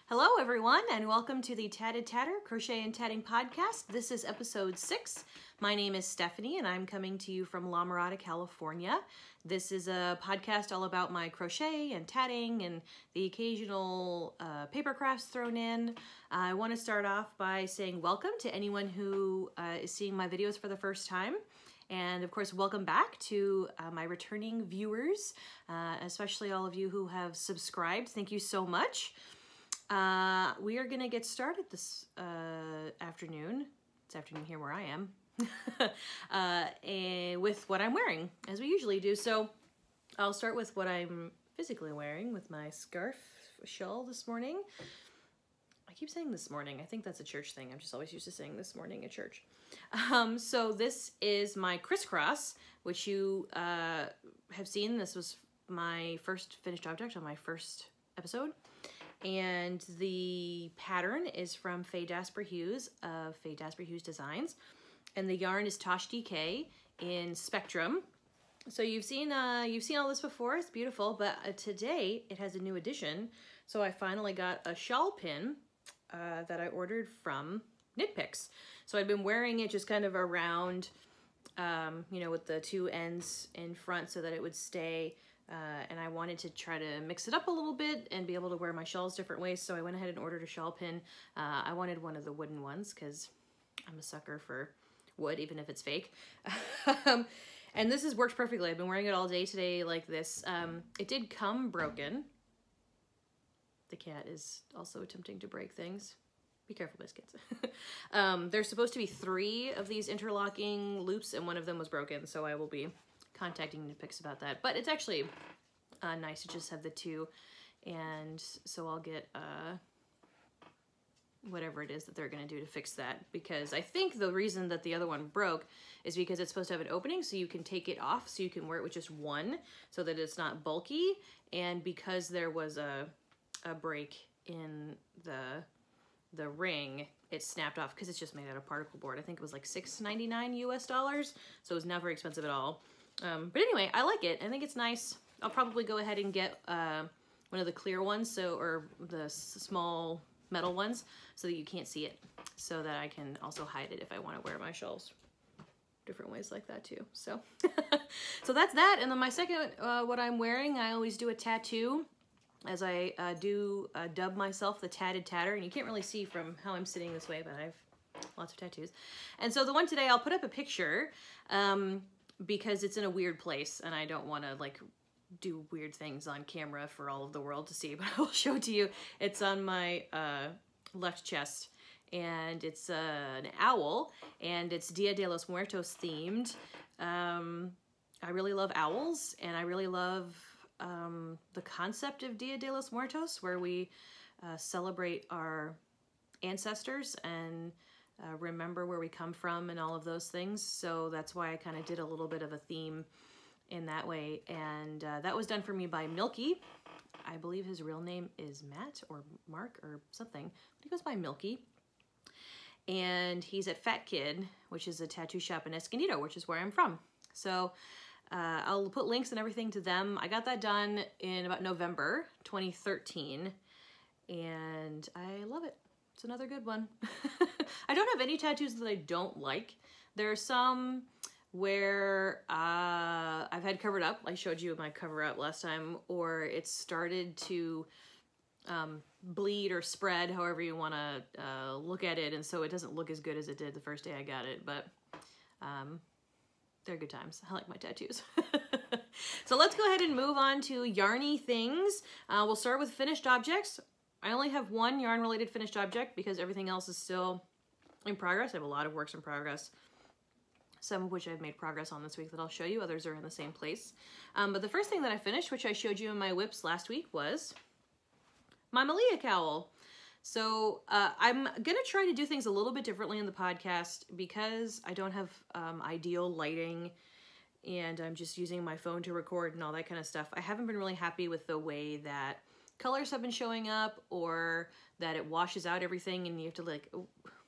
Hello everyone and welcome to the Tatted Tatter Crochet and Tatting podcast. This is episode 6. My name is Stephanie and I'm coming to you from La Mirada, California. This is a podcast all about my crochet and tatting and the occasional paper crafts thrown in. I want to start off by saying welcome to anyone who is seeing my videos for the first time. And of course, welcome back to my returning viewers, especially all of you who have subscribed. Thank you so much. We are going to get started this afternoon. It's afternoon here where I am. With what I'm wearing, as we usually do. So I'll start with what I'm physically wearing with my scarf shawl this morning. I keep saying this morning. I think that's a church thing. I'm just always used to saying this morning at church. So this is my crisscross, which you have seen. This was my first finished object on my first episode. And the pattern is from Faye Dasper Hughes of Faye Dasper Hughes Designs. And the yarn is Tosh DK in Spectrum. So you've seen all this before. It's beautiful, but today it has a new addition. So I finally got a shawl pin that I ordered from Knit Picks. So I've been wearing it just kind of around, you know, with the two ends in front so that it would stay. And I wanted to try to mix it up a little bit and be able to wear my shawls different ways. So I went ahead and ordered a shawl pin. I wanted one of the wooden ones because I'm a sucker for wood, even if it's fake. And this has worked perfectly. I've been wearing it all day today like this. It did come broken. The cat is also attempting to break things. Be careful, biscuits. There's supposed to be 3 of these interlocking loops and one of them was broken. So I will be contacting Knit Picks about that, but it's actually nice to just have the 2, and so I'll get whatever it is that they're going to do to fix that, because I think the reason that the other one broke is because it's supposed to have an opening so you can take it off so you can wear it with just one so that it's not bulky, and because there was a break in the ring, it snapped off because it's just made out of particle board. I think it was like $6.99 US, so it was not very expensive at all. But anyway, I like it. I think it's nice. I'll probably go ahead and get one of the clear ones, or the small metal ones, so that you can't see it, so that I can also hide it if I want to wear my shawls different ways like that too. So, so that's that. And then my second, what I'm wearing, I always do a tattoo, as I do dub myself the Tatted Tatter, and you can't really see from how I'm sitting this way, but I've lots of tattoos. And so the one today, I'll put up a picture, because it's in a weird place and I don't want to like do weird things on camera for all of the world to see, but I will show it to you. It's on my left chest, and it's an owl, and it's Dia de los Muertos themed. I really love owls, and I really love the concept of Dia de los Muertos, where we celebrate our ancestors and remember where we come from and all of those things. So that's why I kind of did a little bit of a theme in that way. And that was done for me by Milky. I believe his real name is Matt or Mark or something, but he goes by Milky. And he's at Fat Kid, which is a tattoo shop in Escondido, which is where I'm from. So I'll put links and everything to them. I got that done in about November 2013, and I love it. It's another good one. I don't have any tattoos that I don't like. There are some where I've had covered up. I showed you my cover up last time, or it's started to bleed or spread, however you want to look at it, and so it doesn't look as good as it did the first day I got it, but they're good times. I like my tattoos. So let's go ahead and move on to yarny things. We'll start with finished objects. I only have one yarn-related finished object because everything else is still in progress. I have a lot of works in progress, some of which I've made progress on this week that I'll show you. Others are in the same place. But the first thing that I finished, which I showed you in my whips last week, was my Malia cowl. So I'm going to try to do things a little bit differently in the podcast because I don't have ideal lighting and I'm just using my phone to record and all that kind of stuff. I haven't been really happy with the way that colors have been showing up, or that it washes out everything and you have to like,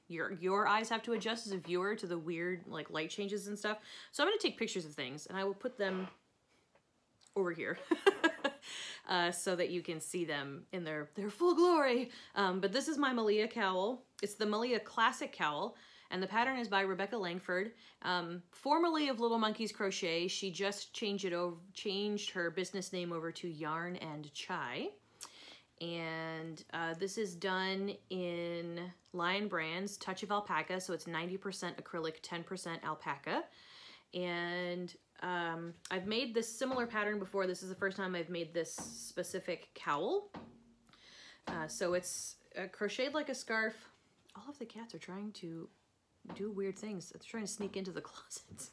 your eyes have to adjust as a viewer to the weird like light changes and stuff. So I'm going to take pictures of things and I will put them over here. so that you can see them in their full glory. But this is my Malia cowl. It's the Malia Classic Cowl, and the pattern is by Rebecca Langford, formerly of Little Monkeys Crochet. She just changed her business name over to Yarn and Chai. And this is done in Lion Brand's Touch of Alpaca, so it's 90% acrylic, 10% alpaca. And I've made this similar pattern before. This is the first time I've made this specific cowl. So it's crocheted like a scarf. All of the cats are trying to do weird things. They're trying to sneak into the closets.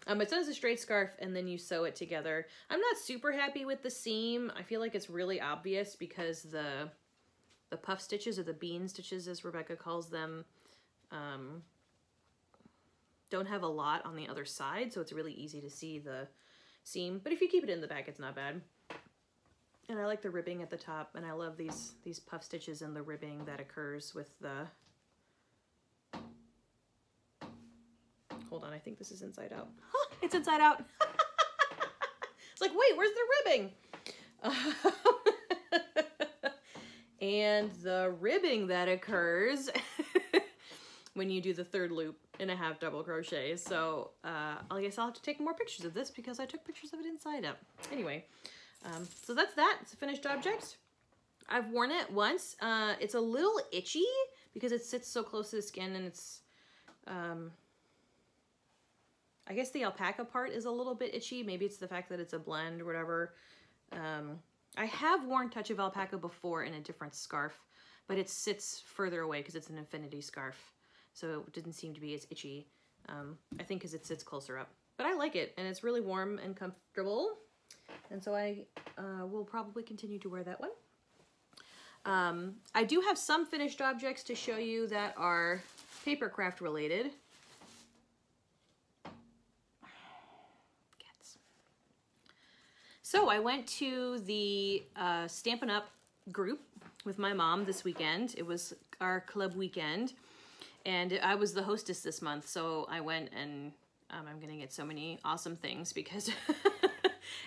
It's done as a straight scarf, and then you sew it together. I'm not super happy with the seam. I feel like it's really obvious because the puff stitches, or the bean stitches as Rebecca calls them, don't have a lot on the other side, so it's really easy to see the seam. But if you keep it in the back, it's not bad. And I like the ribbing at the top, and I love these puff stitches and the ribbing that occurs with the... Hold on, I think this is inside out. Huh, it's inside out. It's like, wait, where's the ribbing? And the ribbing that occurs when you do the third loop and a half double crochet. So I guess I'll have to take more pictures of this because I took pictures of it inside out. Anyway, so that's that. It's a finished object. I've worn it once. It's a little itchy because it sits so close to the skin, and it's... I guess the alpaca part is a little bit itchy. Maybe it's the fact that it's a blend or whatever. I have worn Touch of Alpaca before in a different scarf, but it sits further away because it's an infinity scarf. So it didn't seem to be as itchy. I think because it sits closer up. But I like it, and it's really warm and comfortable. And so I will probably continue to wear that one. I do have some finished objects to show you that are paper craft related. So I went to the Stampin' Up! Group with my mom this weekend. It was our club weekend, and I was the hostess this month, so I went, and I'm gonna get so many awesome things because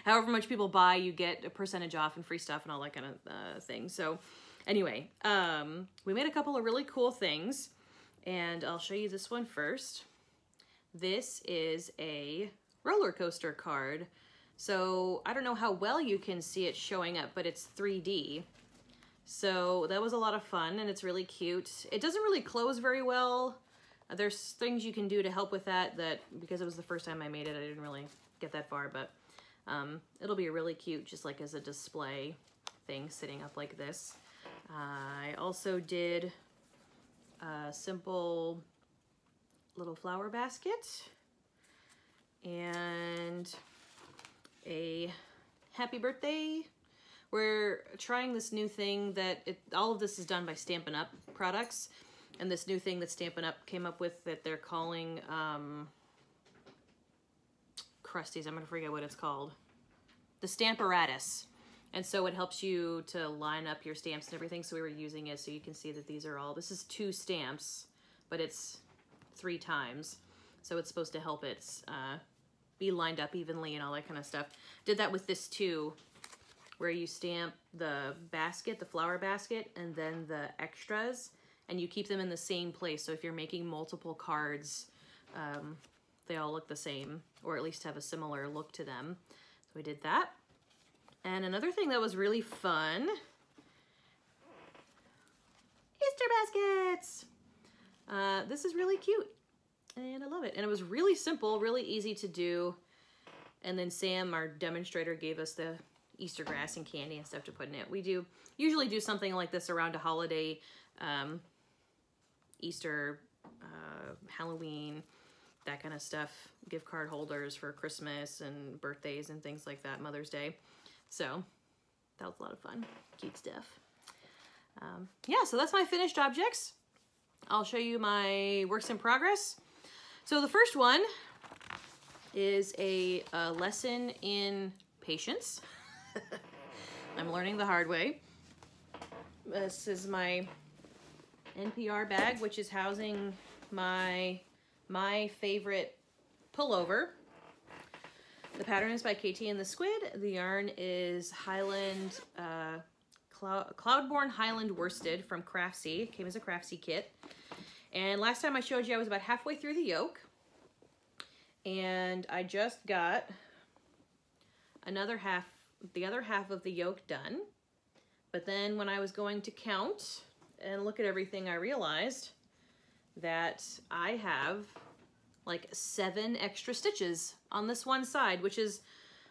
however much people buy, you get a percentage off and free stuff and all that kind of thing. So anyway, we made a couple of really cool things, and I'll show you this one first. This is a roller coaster card. So I don't know how well you can see it showing up, but it's 3D. So that was a lot of fun, and it's really cute. It doesn't really close very well. There's things you can do to help with that because it was the first time I made it, I didn't really get that far, but it'll be really cute just like as a display thing sitting up like this. I also did a simple little flower basket and a happy birthday. We're trying this new thing that all of this is done by Stampin' Up! Products, and this new thing that Stampin' Up! Came up with that they're calling Krusties. I'm gonna forget what it's called. The Stamparatus. And so it helps you to line up your stamps and everything. So we were using it so you can see that these are all, this is 2 stamps, but it's 3 times. So it's supposed to help it be lined up evenly and all that kind of stuff. Did that with this too, where you stamp the basket, the flower basket, and then the extras, and you keep them in the same place. So if you're making multiple cards, they all look the same, or at least have a similar look to them. So we did that. And another thing that was really fun, Easter baskets. This is really cute. And I love it. And it was really simple, really easy to do. And then Sam, our demonstrator, gave us the Easter grass and candy and stuff to put in it. We usually do something like this around a holiday, Easter, Halloween, that kind of stuff. Gift card holders for Christmas and birthdays and things like that, Mother's Day. So that was a lot of fun. Cute stuff. Yeah, so that's my finished objects. I'll show you my works in progress. So the first one is a lesson in patience. I'm learning the hard way. This is my NPR bag, which is housing my favorite pullover. The pattern is by Katie and the Squid. The yarn is Highland, Cloudborn Highland Worsted from Craftsy. It came as a Craftsy kit. And last time I showed you, I was about halfway through the yoke. And I just got the other half of the yoke done. But then when I was going to count and look at everything, I realized that I have like 7 extra stitches on this one side, which is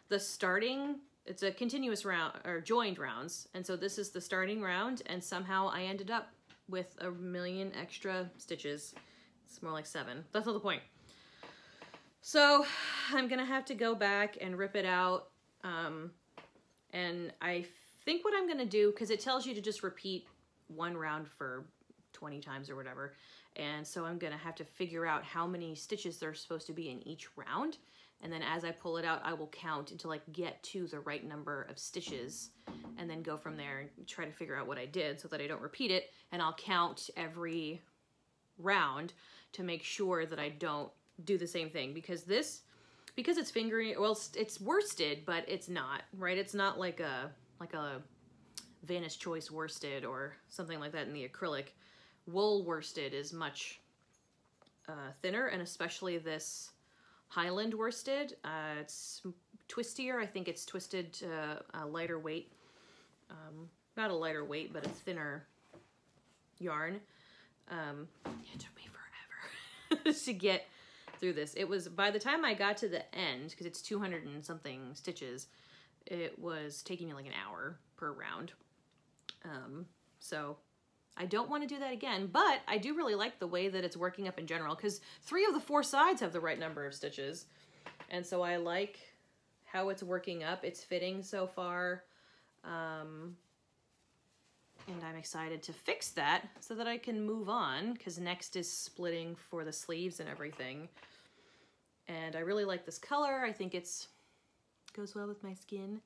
the starting, it's a continuous round, or joined rounds. And so this is the starting round, and somehow I ended up with 1,000,000 extra stitches. It's more like 7. That's not the point. So I'm gonna have to go back and rip it out. And I think what I'm gonna do, because it tells you to just repeat one round for 20 times or whatever. And so I'm gonna have to figure out how many stitches there's supposed to be in each round. And then as I pull it out, I will count until I get to the right number of stitches, and then go from there and try to figure out what I did so that I don't repeat it. And I'll count every round to make sure that I don't do the same thing, because it's fingering, well, it's worsted, but it's not, right? It's not like a Vanna's Choice worsted or something like that in the acrylic. Wool worsted is much thinner, and especially this Highland worsted, it's twistier. I think it's twisted to a lighter weight. Not a lighter weight, but a thinner yarn. It took me forever to get through this. It was, by the time I got to the end, because it's 200 and something stitches, it was taking me like an hour per round. So I don't want to do that again, but I do really like the way that it's working up in general, because 3 of the 4 sides have the right number of stitches. And so I like how it's working up. It's fitting so far. And I'm excited to fix that so that I can move on, because next is splitting for the sleeves and everything. And I really like this color. I think it's goes well with my skin,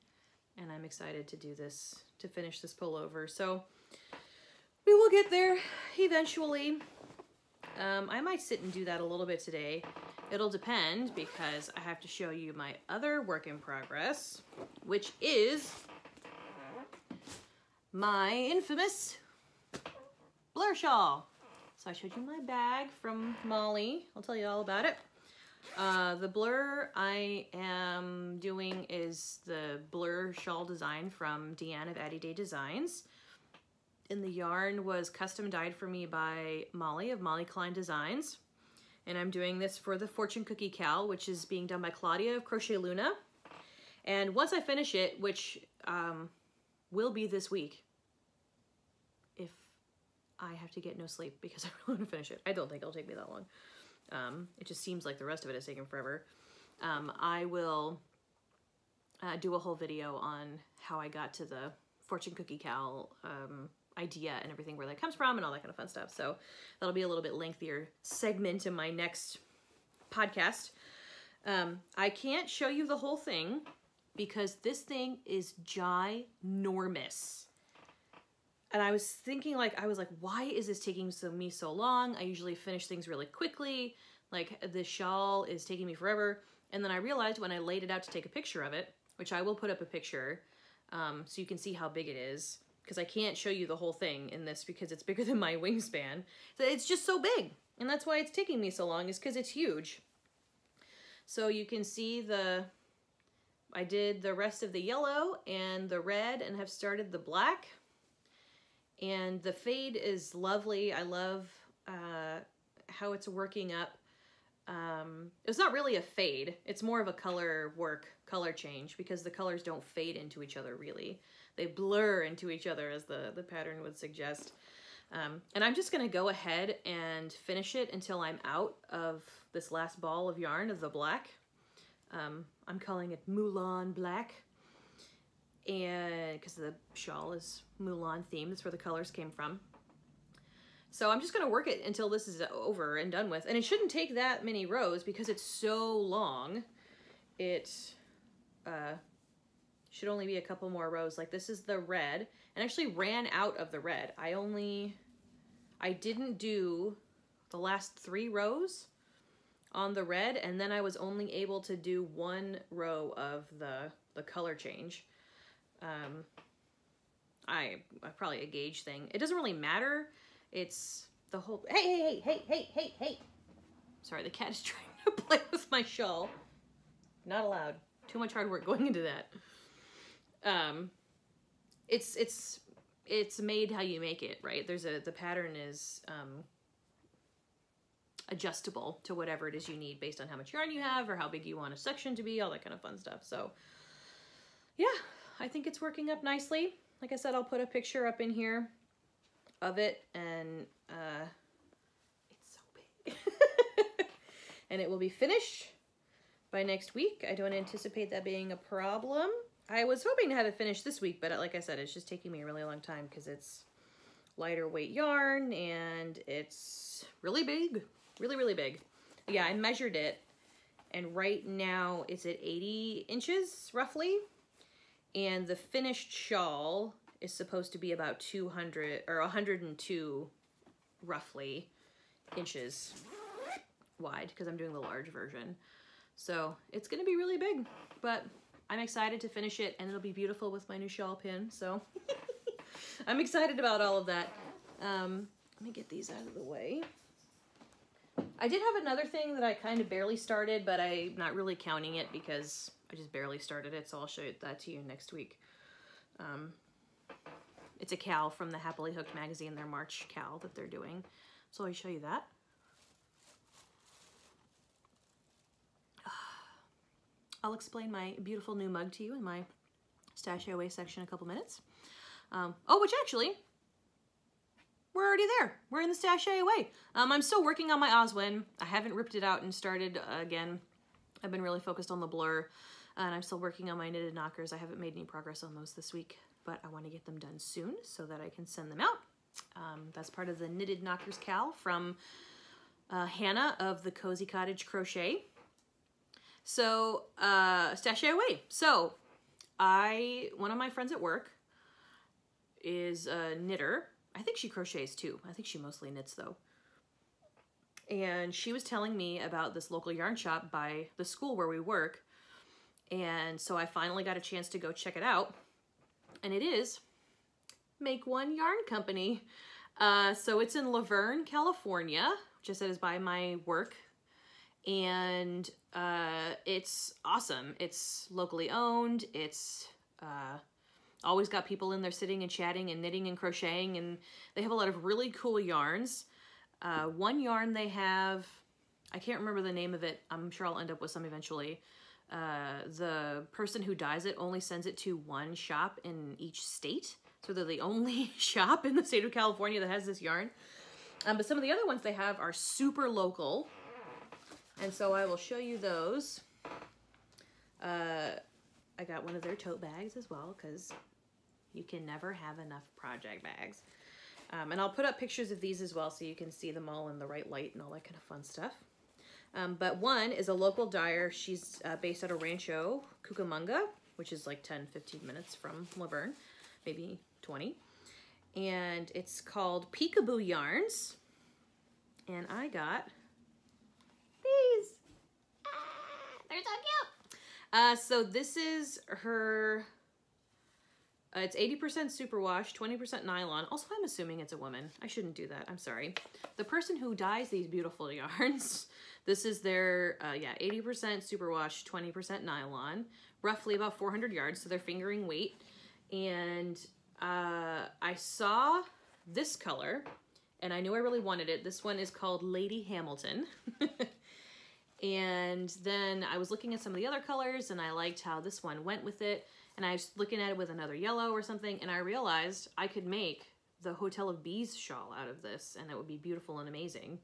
and I'm excited to do this, to finish this pullover. So we will get there eventually. I might sit and do that a little bit today. It'll depend, because I have to show you my other work in progress, which is my infamous blur shawl. So I showed you my bag from Molly. I'll tell you all about it. The blur I am doing is the blur shawl design from Deanne of Addie Day Designs. And the yarn was custom dyed for me by Molly of Molly Klein Designs. And I'm doing this for the Fortune Cookie Cowl, which is being done by Claudia of Crochet Luna. And once I finish it, which will be this week, if I have to get no sleep, because I really want to finish it. I don't think it'll take me that long. It just seems like the rest of it is taking forever. I will do a whole video on how I got to the Fortune Cookie Cowl idea and everything, where that comes from and all that kind of fun stuff. So that'll be a little bit lengthier segment in my next podcast. I can't show you the whole thing because this thing is ginormous. And I was thinking, like, why is this taking me so long? I usually finish things really quickly. Like, the shawl is taking me forever. And then I realized when I laid it out to take a picture of it, which I will put up a picture so you can see how big it is, because I can't show you the whole thing in this because it's bigger than my wingspan. So it's just so big. And that's why it's taking me so long, is because it's huge. So you can see I did the rest of the yellow and the red and have started the black. And the fade is lovely. I love how it's working up. It's not really a fade. It's more of a color change, because the colors don't fade into each other really. They blur into each other, as the pattern would suggest. And I'm just gonna go ahead and finish it until I'm out of this last ball of yarn of the black. I'm calling it Mulan Black. And because the shawl is Mulan themed, that's where the colors came from. So I'm just going to work it until this is over and done with. And it shouldn't take that many rows because it's so long. It should only be a couple more rows. Like, this is the red, and actually ran out of the red. I didn't do the last 3 rows on the red, and then I was only able to do 1 row of the color change. Probably a gauge thing. It doesn't really matter. It's the whole, hey. Sorry, the cat is trying to play with my shawl. Not allowed. Too much hard work going into that. It's made how you make it, right? The pattern is adjustable to whatever it is you need based on how much yarn you have or how big you want a section to be, all that kind of fun stuff. So yeah, I think it's working up nicely. Like I said, I'll put a picture up in here of it, and it's so big. And it will be finished by next week. I don't anticipate that being a problem. I was hoping to have it finished this week, but like I said, it's just taking me a really long time because it's lighter weight yarn and it's really big, really big. Yeah, I measured it, and right now it's at 80 inches roughly, and the finished shawl is supposed to be about 200 or 102 roughly inches wide because I'm doing the large version. So it's gonna be really big, but I'm excited to finish it, and it'll be beautiful with my new shawl pin. So I'm excited about all of that. Let me get these out of the way. I did have another thing that I kind of barely started, but I'm not really counting it because I just barely started it. So I'll show that to you next week. It's a cowl from the Happily Hooked magazine, their March cowl that they're doing. So I'll show you that. I'll explain my beautiful new mug to you in my Stash Away section in a couple minutes. Oh, which actually, we're already there. We're in the Stash Away. I'm still working on my Oswin. I haven't ripped it out and started again. I've been really focused on the blur, and I'm still working on my knitted knockers. I haven't made any progress on those this week, but I want to get them done soon so that I can send them out. That's part of the knitted knockers cowl from Hannah of the Cozy Cottage Crochet. So, Stash Away. So, one of my friends at work is a knitter. I think she crochets too. I think she mostly knits though. And she was telling me about this local yarn shop by the school where we work. And so I finally got a chance to go check it out. And it is Make One Yarn Company. So it's in Laverne, California, which I said is by my work. And it's awesome. It's locally owned. It's always got people in there sitting and chatting and knitting and crocheting, and they have a lot of really cool yarns. One yarn they have, I can't remember the name of it. I'm sure I'll end up with some eventually. The person who dyes it only sends it to one shop in each state. So they're the only shop in the state of California that has this yarn. But some of the other ones they have are super local. And so I will show you those. I got one of their tote bags as well, because you can never have enough project bags. And I'll put up pictures of these as well so you can see them all in the right light and all that kind of fun stuff. But one is a local dyer. She's based out of Rancho Cucamonga, which is like 10-15 minutes from Laverne, maybe 20. And it's called Peekaboo Yarns. And I got these. They're so cute. So this is her, it's 80% superwash, 20% nylon. Also, I'm assuming it's a woman. I shouldn't do that. I'm sorry. The person who dyes these beautiful yarns, this is their, 80% superwash, 20% nylon, roughly about 400 yards, so they're fingering weight. And I saw this color, and I knew I really wanted it. This one is called Lady Hamilton. And then I was looking at some of the other colors, and I liked how this one went with it. And I was looking at it with another yellow or something, and I realized I could make the Hotel of Bees shawl out of this, and it would be beautiful and amazing.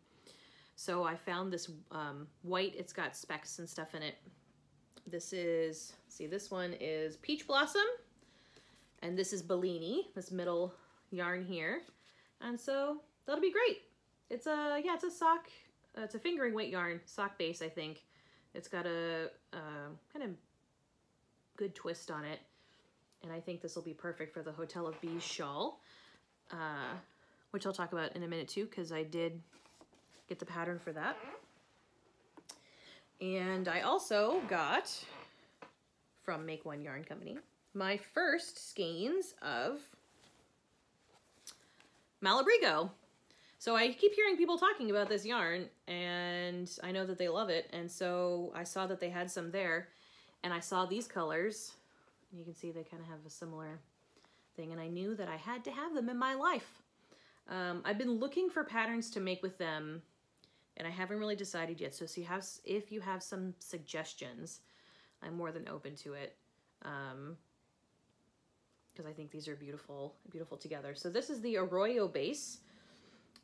So I found this white. It's got specks and stuff in it. This is, see, this one is Peach Blossom, and this is Bellini, this middle yarn here. And so that'll be great. It's a, it's a sock. It's a fingering weight yarn, sock base, I think. It's got a kind of good twist on it. And I think this will be perfect for the Hotel of Bees shawl, which I'll talk about in a minute too, because I did get the pattern for that. And I also got, from Make One Yarn Company, my first skeins of Malabrigo. So I keep hearing people talking about this yarn, and I know that they love it, and so I saw that they had some there, and I saw these colors, and you can see they kind of have a similar thing, and I knew that I had to have them in my life. I've been looking for patterns to make with them, and I haven't really decided yet, so if you have some suggestions, I'm more than open to it, because I think these are beautiful, beautiful together. So this is the Arroyo base,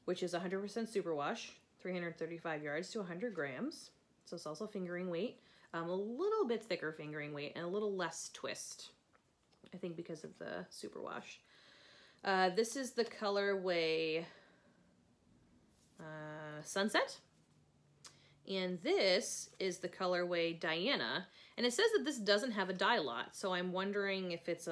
which is 100% superwash, 335 yards to 100 grams. So it's also fingering weight, a little bit thicker fingering weight, and a little less twist, I think because of the superwash. This is the colorway Sunset, and this is the colorway Diana, and it says that this doesn't have a dye lot, so I'm wondering if it's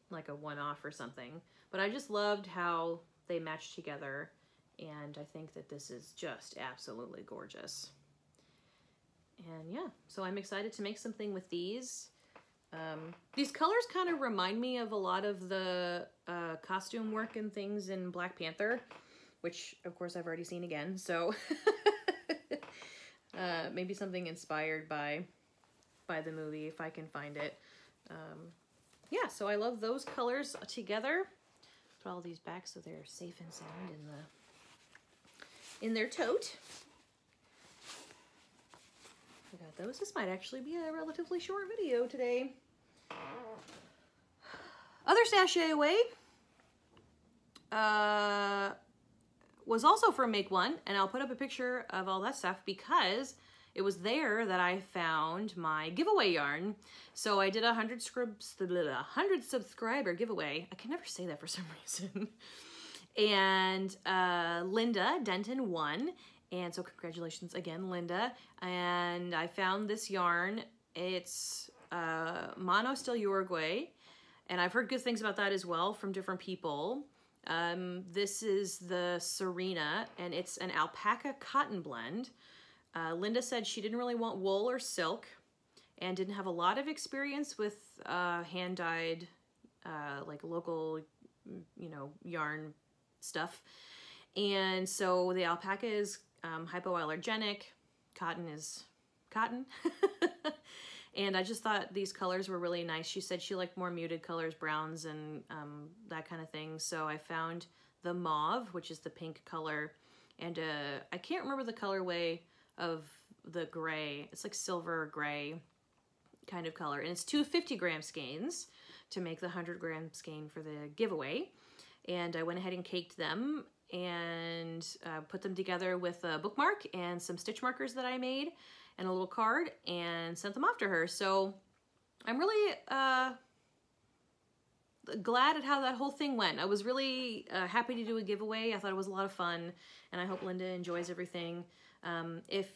like a one-off or something, but I just loved how they match together, and I think that this is just absolutely gorgeous. And yeah, so I'm excited to make something with these. These colors kind of remind me of a lot of the costume work and things in Black Panther, which of course I've already seen again, so maybe something inspired by the movie if I can find it. Yeah, so I love those colors together. Put all these back so they're safe and sound in their tote. I got those. This might actually be a relatively short video today. Other sachet away was also from Make One, and I'll put up a picture of all that stuff because it was there that I found my giveaway yarn. So I did a 100 subscriber giveaway. I can never say that for some reason. And Linda Denton won. And so congratulations again, Linda. And I found this yarn. It's Mono Still Uruguay. And I've heard good things about that as well from different people. This is the Serena, and it's an alpaca cotton blend. Linda said she didn't really want wool or silk and didn't have a lot of experience with hand-dyed, like local, you know, yarn stuff. And so the alpaca is hypoallergenic, cotton is cotton. And I just thought these colors were really nice. She said she liked more muted colors, browns and that kind of thing. So I found the mauve, which is the pink color, and I can't remember the colorway of the gray. It's like silver gray kind of color, and it's 2 50-gram skeins to make the 100-gram skein for the giveaway. And I went ahead and caked them and put them together with a bookmark and some stitch markers that I made and a little card and sent them off to her. So I'm really glad at how that whole thing went. I was really happy to do a giveaway. I thought it was a lot of fun, and I hope Linda enjoys everything. If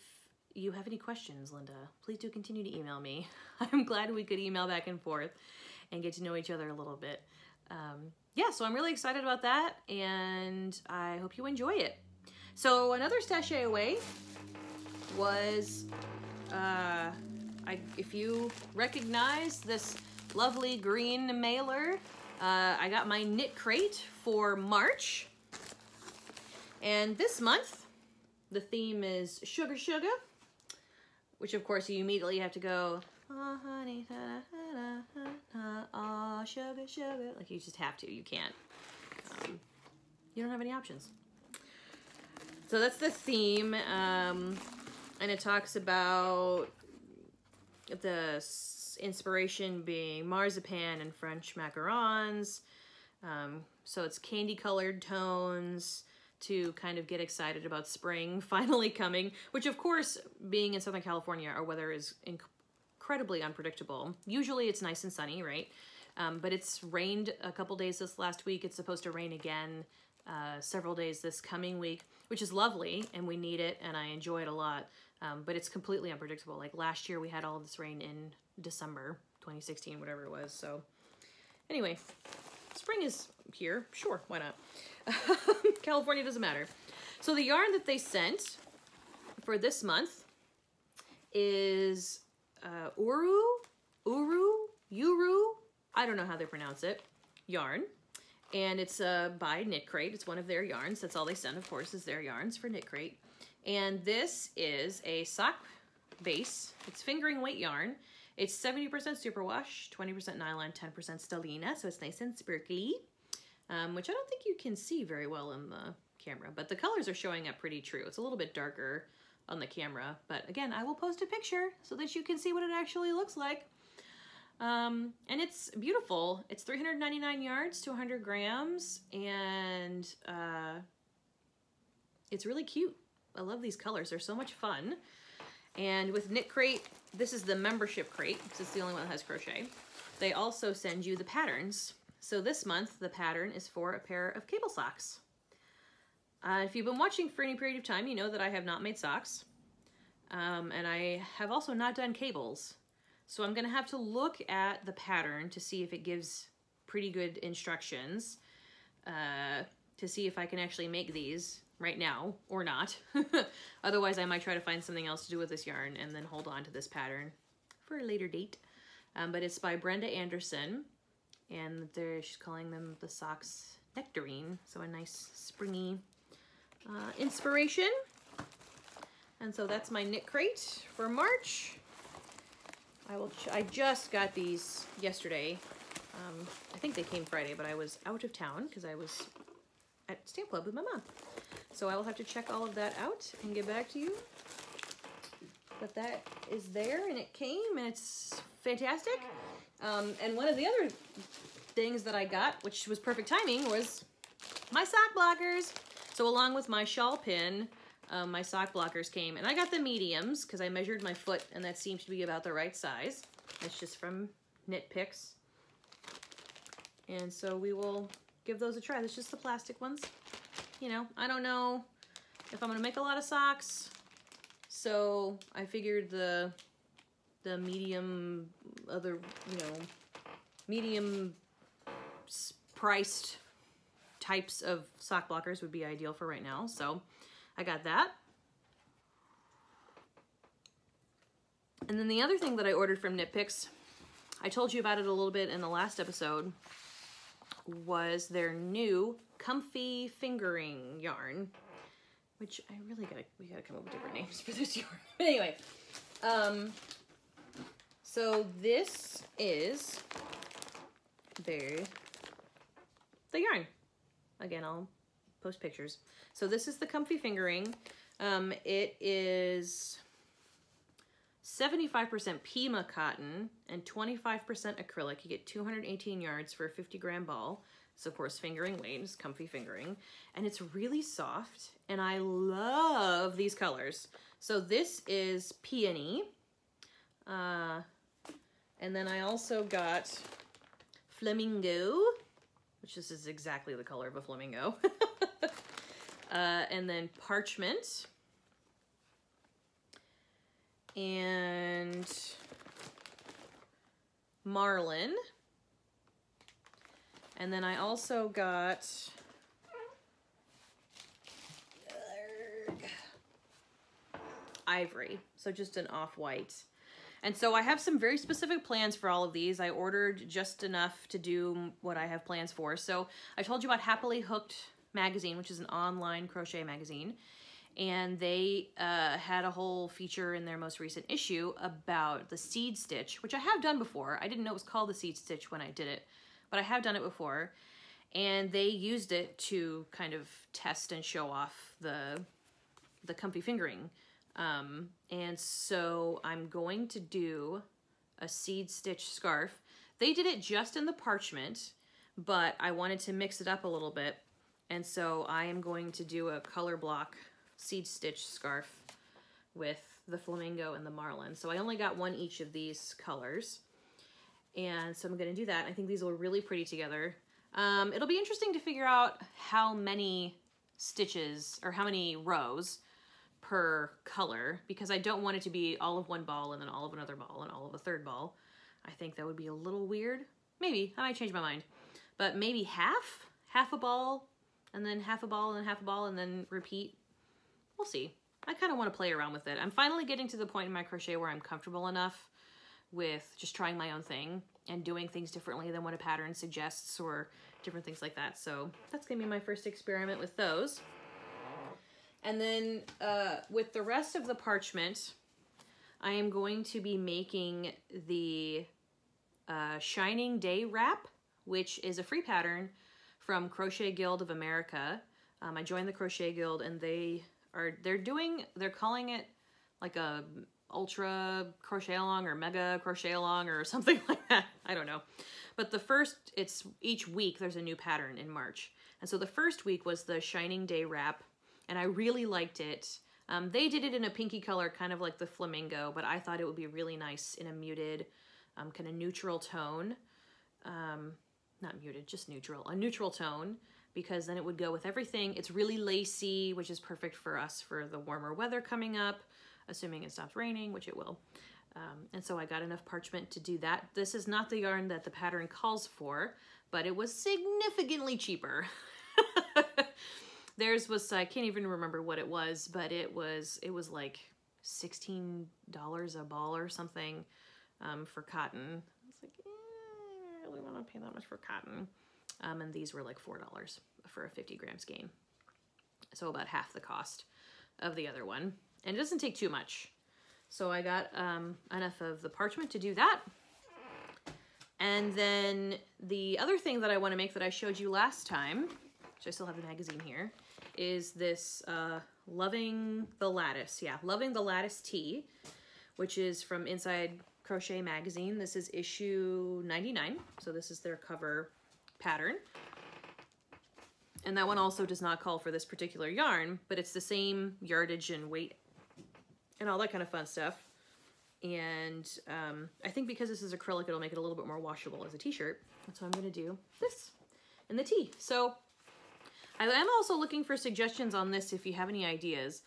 you have any questions, Linda, please do continue to email me. I'm glad we could email back and forth and get to know each other a little bit. Yeah, so I'm really excited about that, and I hope you enjoy it. So another sachet away was, if you recognize this lovely green mailer, I got my knit crate for March. And this month, the theme is Sugar Sugar, which of course you immediately have to go, oh honey, oh sugar, sugar. Like you just have to, you can't. You don't have any options. So that's the theme, and it talks about the inspiration being marzipan and French macarons. So it's candy colored tones to kind of get excited about spring finally coming, which of course, being in Southern California, our weather is incredibly unpredictable. Usually it's nice and sunny, right? But it's rained a couple days this last week. It's supposed to rain again several days this coming week, which is lovely, and we need it, and I enjoy it a lot. But it's completely unpredictable. Like last year we had all this rain in December 2016, whatever it was. So anyway, spring is here. Sure, why not? California doesn't matter. So the yarn that they sent for this month is Uru, I don't know how they pronounce it, yarn. And it's by Knit Crate. It's one of their yarns. That's all they send, of course, is their yarns for Knit Crate. And this is a sock base. It's fingering weight yarn. It's 70% superwash, 20% nylon, 10% stellina, so it's nice and sparkly, which I don't think you can see very well in the camera, but the colors are showing up pretty true. It's a little bit darker on the camera, but again, I will post a picture so that you can see what it actually looks like. And it's beautiful. It's 399 yards to 100 grams, and it's really cute. I love these colors. They're so much fun. And with Knit Crate, this is the membership crate, because it's the only one that has crochet. They also send you the patterns. So this month, the pattern is for a pair of cable socks. If you've been watching for any period of time, you know that I have not made socks. And I have also not done cables. So I'm gonna have to look at the pattern to see if it gives pretty good instructions, to see if I can actually make these right now or not. Otherwise, I might try to find something else to do with this yarn and then hold on to this pattern for a later date. But it's by Brenda Anderson, and she's calling them the socks Nectarine, so a nice springy inspiration. And so that's my Knit Crate for March. I just got these yesterday. I think they came Friday, but I was out of town because I was at Stamp Club with my mom. So I will have to check all of that out and get back to you. But that is there, and it came, and it's fantastic. And one of the other things that I got, which was perfect timing, was my sock blockers. So along with my shawl pin, my sock blockers came, and I got the mediums because I measured my foot, and that seems to be about the right size. It's just from Knit Picks. And so we will give those a try. That's just the plastic ones. You know, I don't know if I'm gonna make a lot of socks, so I figured the medium, medium priced types of sock blockers would be ideal for right now. So I got that. And then the other thing that I ordered from Knit Picks, I told you about it a little bit in the last episode, was their new comfy fingering yarn, which we gotta come up with different names for this yarn. But anyway, so this is the yarn. Again, I'll post pictures. So this is the comfy fingering. It is 75% Pima cotton and 25% acrylic. You get 218 yards for a 50-gram ball. So of course, fingering weight is comfy fingering, and it's really soft, and I love these colors. So this is Peony, and then I also got Flamingo, which this is exactly the color of a flamingo, and then Parchment, and Marlin. And then I also got Ivory, so just an off-white. And so I have some very specific plans for all of these. I ordered just enough to do what I have plans for. So I told you about Happily Hooked magazine, which is an online crochet magazine. And they had a whole feature in their most recent issue about the seed stitch, which I have done before. I didn't know it was called the seed stitch when I did it, but I have done it before. And they used it to kind of test and show off the comfy fingering. And so I'm going to do a seed stitch scarf. They did it just in the parchment, but I wanted to mix it up a little bit. And so I am going to do a color block seed stitch scarf with the flamingo and the marlin. So I only got one each of these colors. And so I'm going to do that. I think these will look really pretty together. It'll be interesting to figure out how many stitches or how many rows per color, because I don't want it to be all of one ball and then all of another ball and all of a third ball. I think that would be a little weird. Maybe, I might change my mind. But maybe half a ball, and then half a ball, and half a ball, and then repeat. We'll see. I kind of want to play around with it. I'm finally getting to the point in my crochet where I'm comfortable enough with just trying my own thing and doing things differently than what a pattern suggests or different things like that. So that's gonna be my first experiment with those. And then with the rest of the parchment, I am going to be making the Shining Day wrap, which is a free pattern from Crochet Guild of America. I joined the Crochet Guild, and they're calling it like a ultra crochet along or mega crochet along or something like that. I don't know. But it's each week there's a new pattern in March. And so the first week was the Shining Day wrap, and I really liked it. They did it in a pinky color, kind of like the flamingo, but I thought it would be really nice in a muted, kind of neutral tone. Not muted, just neutral. A neutral tone, because then it would go with everything. It's really lacy, which is perfect for us for the warmer weather coming up, assuming it stops raining, which it will. And so I got enough parchment to do that. This is not the yarn that the pattern calls for, but it was significantly cheaper. Theirs was, I can't even remember what it was, but it was like $16 a ball or something for cotton. It's like, I really want to pay that much for cotton. And these were like $4 for a 50 gram skein. So about half the cost of the other one. And it doesn't take too much. So I got enough of the parchment to do that. And then the other thing that I want to make that I showed you last time, which I still have the magazine here, is this Loving the Lattice. Yeah, Loving the Lattice tee, which is from Inside Crochet Magazine. This is issue 99. So this is their cover pattern. And that one also does not call for this particular yarn, but it's the same yardage and weight and all that kind of fun stuff. And I think because this is acrylic, it'll make it a little bit more washable as a t-shirt. That's why I'm gonna do this in the tee. So I am also looking for suggestions on this if you have any ideas.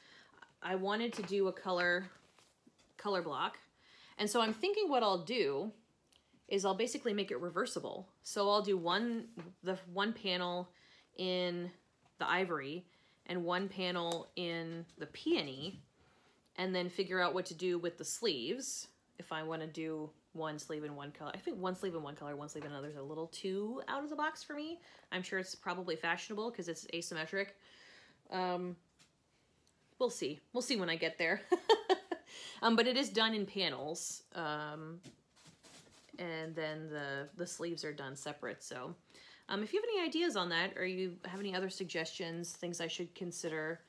I wanted to do a color block. And so I'm thinking what I'll do is I'll basically make it reversible. So I'll do the one panel in the ivory and one panel in the peony, and then figure out what to do with the sleeves. If I want to do one sleeve in one color. I think one sleeve in one color, one sleeve in another is a little too out of the box for me. I'm sure it's probably fashionable because it's asymmetric. We'll see. We'll see when I get there. But it is done in panels. And then the sleeves are done separate. So if you have any ideas on that, or you have any other suggestions, things I should consider,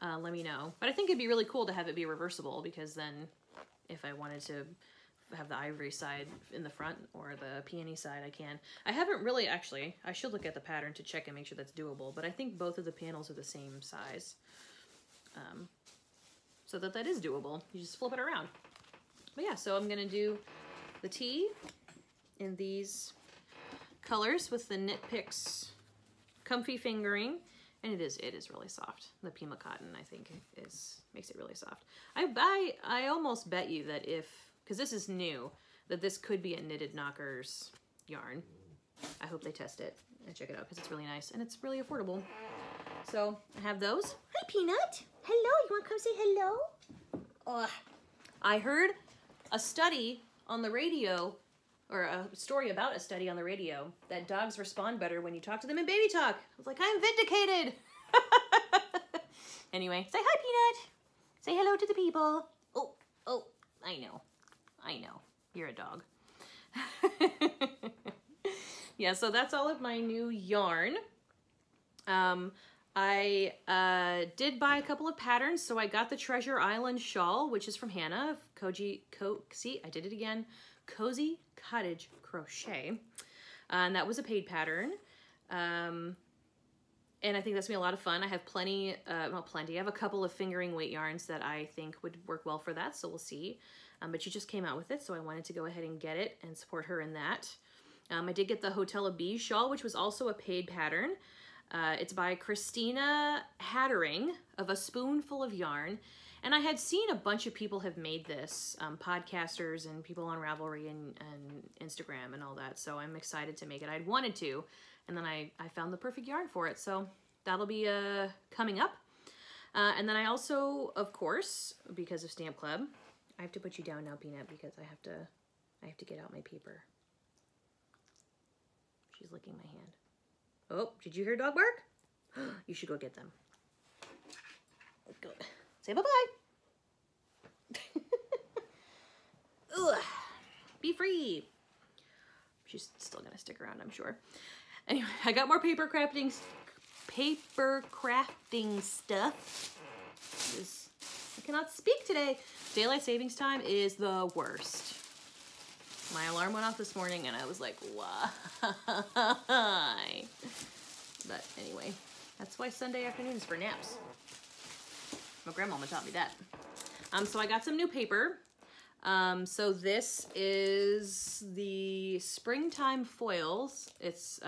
let me know. But I think it'd be really cool to have it be reversible, because then if I wanted to have the ivory side in the front or the peony side, I can. I haven't really, actually, I should look at the pattern to check and make sure that's doable, but I think both of the panels are the same size. So that is doable. You just flip it around. But yeah, so I'm gonna do the tee in these colors with the Knit Picks comfy fingering, and it is really soft. The Pima cotton, I think, makes it really soft. I almost bet you that because this is new, that this could be a Knitted Knockers yarn. I hope they test it and check it out, because it's really nice and it's really affordable. So I have those. Hi, Peanut. Hello, you want to come say hello? Oh, I heard a study on the radio, or a story about a study on the radio, that dogs respond better when you talk to them in baby talk. I was like, I'm vindicated. Anyway, say hi, Peanut. Say hello to the people. Oh, I know. You're a dog. Yeah, so that's all of my new yarn. I did buy a couple of patterns. So I got the Treasure Island shawl, which is from Hannah, see, I did it again, Cozy Cottage Crochet. And that was a paid pattern. And I think that's gonna be a lot of fun. I have plenty, not plenty, I have a couple of fingering weight yarns that I think would work well for that, so we'll see. But she just came out with it, so I wanted to go ahead and get it and support her in that. I did get the Hotel of Bees shawl, which was also a paid pattern. It's by Christina Hattering of A Spoonful of Yarn. And I had seen a bunch of people have made this, podcasters and people on Ravelry and Instagram and all that. So I'm excited to make it. I'd wanted to, and then I found the perfect yarn for it. So that'll be coming up. And then I also, of course, because of Stamp Club, I have to put you down now, Peanut, because I have to get out my paper. She's licking my hand. Oh, did you hear dog bark? You should go get them. Go. Say bye-bye. Be free. She's still gonna stick around, I'm sure. Anyway, I got more paper crafting stuff. I cannot speak today. Daylight savings time is the worst. My alarm went off this morning and I was like, why? But anyway, that's why Sunday afternoon is for naps. My grandmama taught me that. So I got some new paper. So this is the Springtime Foils. It's,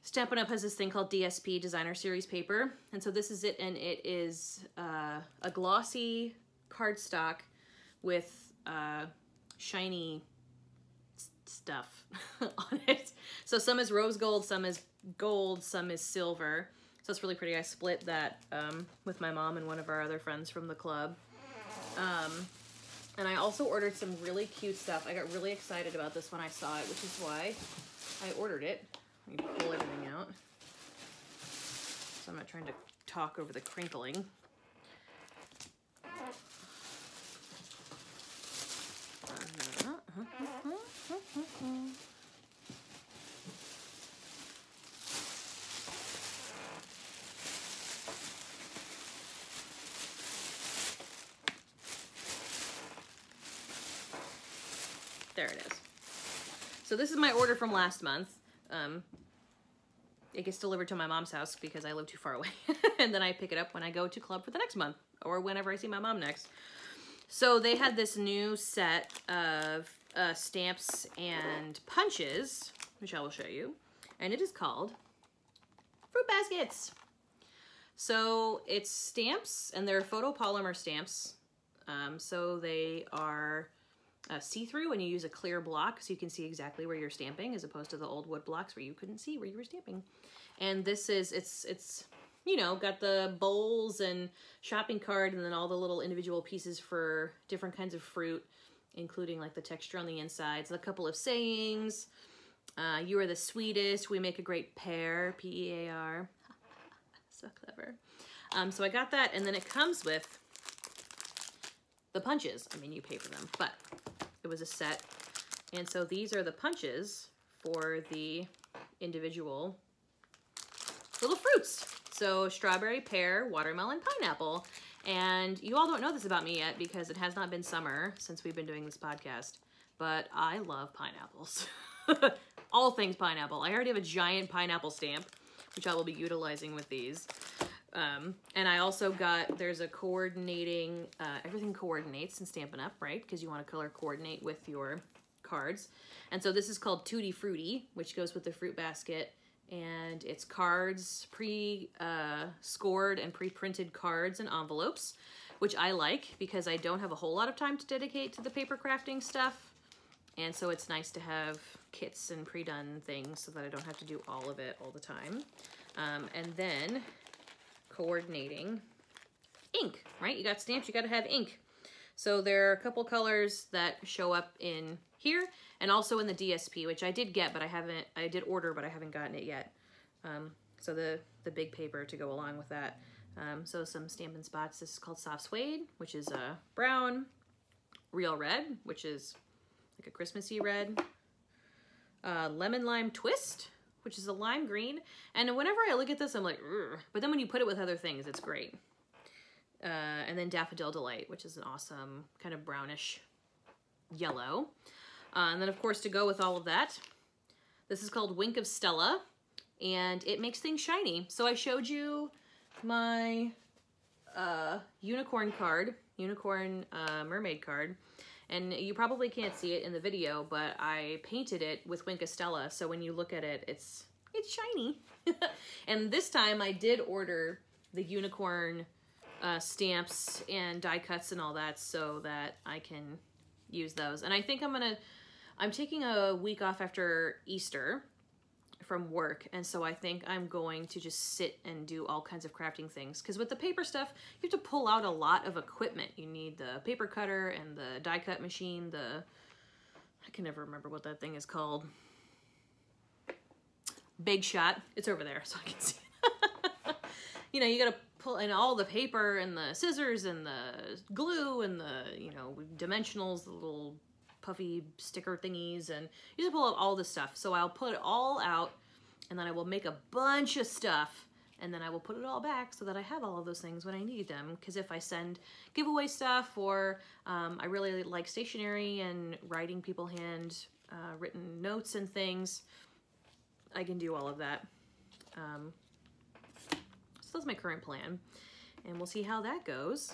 Stampin' Up! Has this thing called DSP, Designer Series Paper. And so this is it, and it is a glossy cardstock with shiny stuff on it. So some is rose gold, some is gold, some is silver. So it's really pretty. I split that with my mom and one of our other friends from the club. And I also ordered some really cute stuff. I got really excited about this when I saw it, which is why I ordered it. Let me pull everything out, so I'm not trying to talk over the crinkling. There it is. So this is my order from last month. It gets delivered to my mom's house because I live too far away. And then I pick it up when I go to club for the next month or whenever I see my mom next. So they had this new set of stamps and punches, which I will show you. And it is called Fruit Baskets. So it's stamps, and they're photopolymer stamps. So they are see-through, and you use a clear block so you can see exactly where you're stamping, as opposed to the old wood blocks where you couldn't see where you were stamping. And this is, it's you know, got the bowls and shopping cart and then all the little individual pieces for different kinds of fruit, including like the texture on the insides, a couple of sayings. You are the sweetest, we make a great pair, P-E-A-R. So clever. So I got that, and then it comes with the punches. I mean, you pay for them, but it was a set. And so these are the punches for the individual little fruits. So strawberry, pear, watermelon, pineapple. And you all don't know this about me yet because it has not been summer since we've been doing this podcast, but I love pineapples. All things pineapple. I already have a giant pineapple stamp, which I will be utilizing with these. And I also got, there's a coordinating, everything coordinates in Stampin' Up, right? Because you want to color coordinate with your cards. And so this is called Tutti Frutti, which goes with the fruit basket. And it's cards, scored and pre-printed cards and envelopes, which I like because I don't have a whole lot of time to dedicate to the paper crafting stuff. And so it's nice to have kits and pre-done things so that I don't have to do all of it all the time. And then coordinating ink, right? You got stamps, you got to have ink. So there are a couple colors that show up in here and also in the DSP, which I did get, but I did order, but I haven't gotten it yet. So the big paper to go along with that. So some Stampin' Spots. This is called Soft Suede, which is brown. Real Red, which is like a Christmassy red. Lemon Lime Twist, which is a lime green. And whenever I look at this, I'm like, ugh. But then when you put it with other things, it's great. And then Daffodil Delight, which is an awesome kind of brownish yellow. And then, of course, to go with all of that, this is called Wink of Stella, and it makes things shiny. So I showed you my unicorn card, unicorn mermaid card, and you probably can't see it in the video, but I painted it with Wink of Stella, so when you look at it, it's shiny. And this time I did order the unicorn stamps and die cuts and all that so that I can use those. And I think I'm taking a week off after Easter from work, and so I think I'm going to just sit and do all kinds of crafting things, because with the paper stuff you have to pull out a lot of equipment. You need the paper cutter and the die cut machine, I can never remember what that thing is called. Big Shot. It's over there so I can see it. You know, you gotta pull in all the paper and the scissors and the glue and the, you know, dimensionals, the little puffy sticker thingies, and you just pull out all this stuff. So I'll put it all out, and then I will make a bunch of stuff, and then I will put it all back so that I have all of those things when I need them. Because if I send giveaway stuff, or I really like stationery and writing people hand written notes and things, I can do all of that. So that's my current plan, and we'll see how that goes.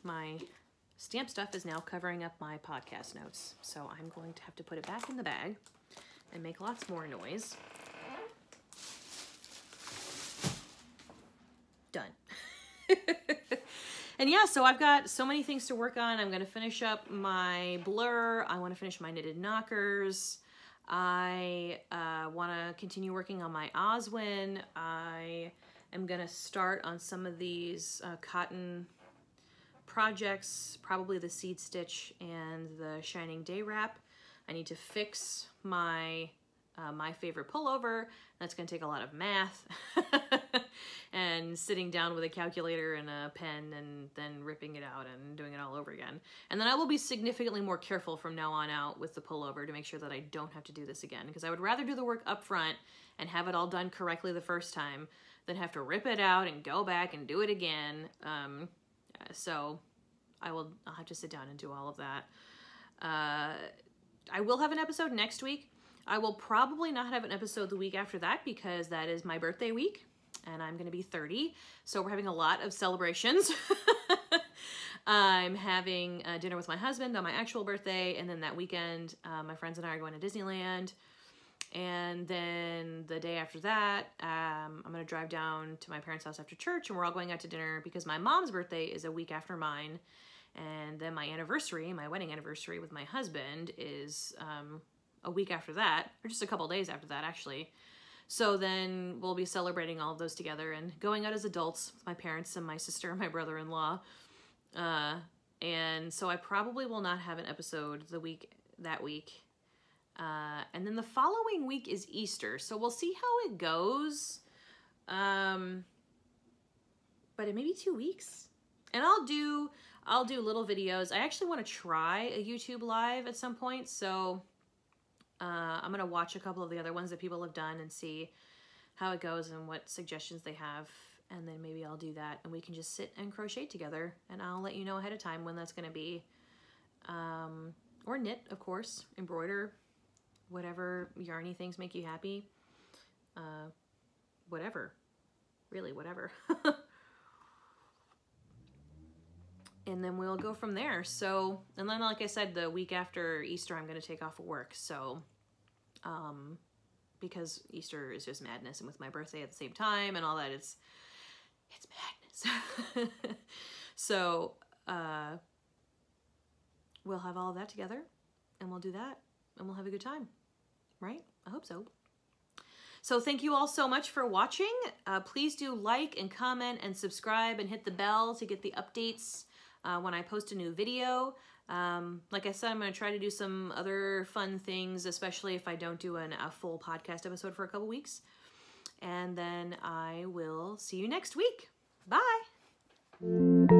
My stamp stuff is now covering up my podcast notes, so I'm going to have to put it back in the bag and make lots more noise. Done. And yeah, so I've got so many things to work on. I'm going to finish up my blur. I want to finish my knitted knockers. I want to continue working on my Oswin. I am going to start on some of these cotton projects, probably the seed stitch and the shining day wrap. I need to fix my my favorite pullover. That's going to take a lot of math and sitting down with a calculator and a pen and then ripping it out and doing it all over again. And then I will be significantly more careful from now on out with the pullover to make sure that I don't have to do this again, because I would rather do the work up front and have it all done correctly the first time than have to rip it out and go back and do it again. So I'll have to sit down and do all of that. I will have an episode next week. I will probably not have an episode the week after that, because that is my birthday week and I'm going to be 30. So we're having a lot of celebrations. I'm having dinner with my husband on my actual birthday, and then that weekend my friends and I are going to Disneyland. And then the day after that, I'm going to drive down to my parents' house after church, and we're all going out to dinner because my mom's birthday is a week after mine. And then my anniversary, my wedding anniversary with my husband, is a week after that, or just a couple days after that, actually. So then we'll be celebrating all of those together and going out as adults with my parents and my sister and my brother-in-law. And so I probably will not have an episode that week. And then the following week is Easter, so we'll see how it goes. But it may be 2 weeks. And I'll do little videos. I actually want to try a YouTube live at some point, so I'm going to watch a couple of the other ones that people have done and see how it goes and what suggestions they have, and then maybe I'll do that and we can just sit and crochet together, and I'll let you know ahead of time when that's going to be. Or knit, of course, embroider, whatever yarny things make you happy. Whatever. Really, whatever. And then we'll go from there. So, and then like I said, the week after Easter, I'm going to take off of work. So, because Easter is just madness, and with my birthday at the same time and all that, it's madness. So, we'll have all of that together, and we'll do that, and we'll have a good time, right? I hope so. So thank you all so much for watching. Please do like and comment and subscribe and hit the bell to get the updates when I post a new video. Like I said, I'm going to try to do some other fun things, especially if I don't do a full podcast episode for a couple weeks. And then I will see you next week. Bye!